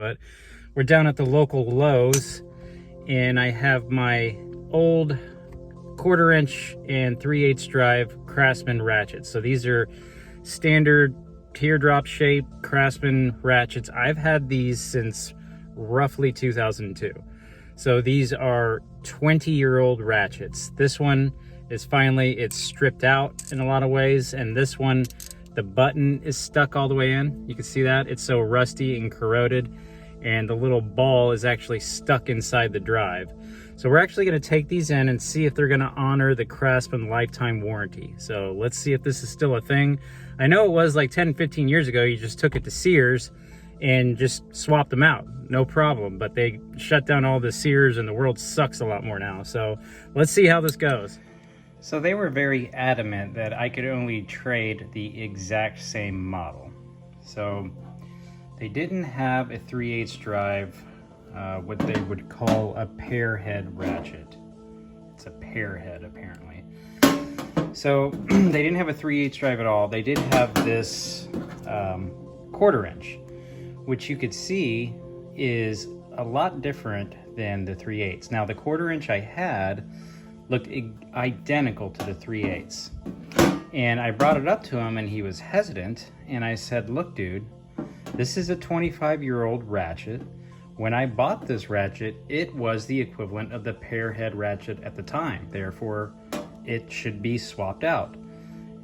But we're down at the local Lowe's and I have my old 1/4 inch and 3/8 drive Craftsman ratchets. So these are standard teardrop shape Craftsman ratchets. I've had these since roughly 2002. So these are 20-year-old ratchets. This one is finally, it's stripped out in a lot of ways, and this one, the button is stuck all the way in. You can see that it's so rusty and corroded, and the little ball is actually stuck inside the drive. So we're actually going to take these in and see if they're going to honor the Craftsman lifetime warranty. So let's see if this is still a thing. I know it was like 10-15 years ago, you just took it to Sears and just swapped them out, no problem. But they shut down all the Sears and the world sucks a lot more now. So let's see how this goes. So they were very adamant that I could only trade the exact same model. So they didn't have a 3/8 drive, what they would call a pair head ratchet. It's a pair head apparently. So they didn't have a 3/8 drive at all. They did have this 1/4 inch, which you could see is a lot different than the 3/8. Now the 1/4 inch I had looked identical to the 3/8. And I brought it up to him and he was hesitant. And I said, look dude, this is a 25-year-old ratchet. When I bought this ratchet, it was the equivalent of the pair head ratchet at the time. Therefore, it should be swapped out.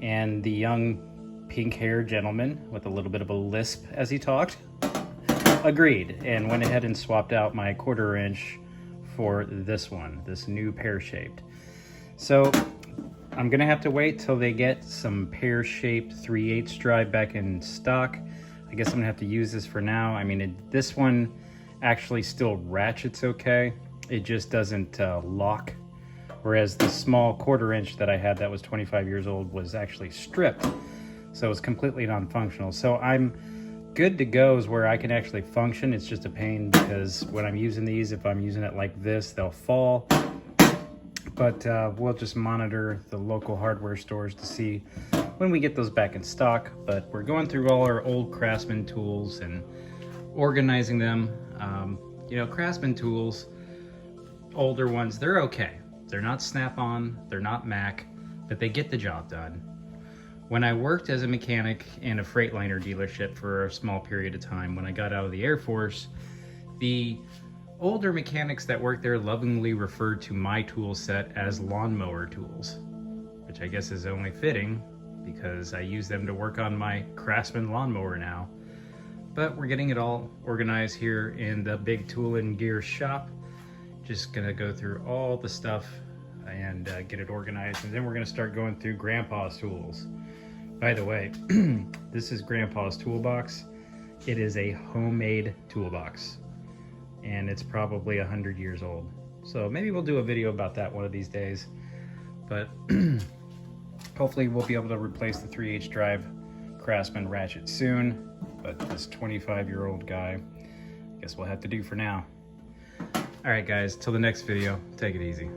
And the young pink-haired gentleman with a little bit of a lisp as he talked agreed and went ahead and swapped out my 1/4 inch for this one, this new pear-shaped. So I'm gonna have to wait till they get some pear-shaped 3/8 drive back in stock. I guess I'm gonna have to use this for now. I mean, this one actually still ratchets okay. It just doesn't lock. Whereas the small 1/4 inch that I had that was 25 years old was actually stripped. So it's completely non-functional. So I'm good to go is where I can actually function. It's just a pain because when I'm using these, if I'm using it like this, they'll fall. But we'll just monitor the local hardware stores to see when we get those back in stock. But we're going through all our old Craftsman tools and organizing them. You know, Craftsman tools, older ones, they're okay. They're not Snap-on, they're not Mac, but they get the job done. When I worked as a mechanic in a Freightliner dealership for a small period of time, when I got out of the Air Force, the older mechanics that worked there lovingly referred to my tool set as lawnmower tools, which I guess is only fitting because I use them to work on my Craftsman lawnmower now. But we're getting it all organized here in the Big Tool and Gear shop. Just gonna go through all the stuff and get it organized, and then we're gonna start going through Grandpa's tools. By the way, this is Grandpa's toolbox. It is a homemade toolbox, and it's probably 100 years old. So maybe we'll do a video about that one of these days. But hopefully we'll be able to replace the 3/8 drive Craftsman ratchet soon. But this 25-year-old guy, I guess we'll have to do for now. All right guys, till the next video, take it easy.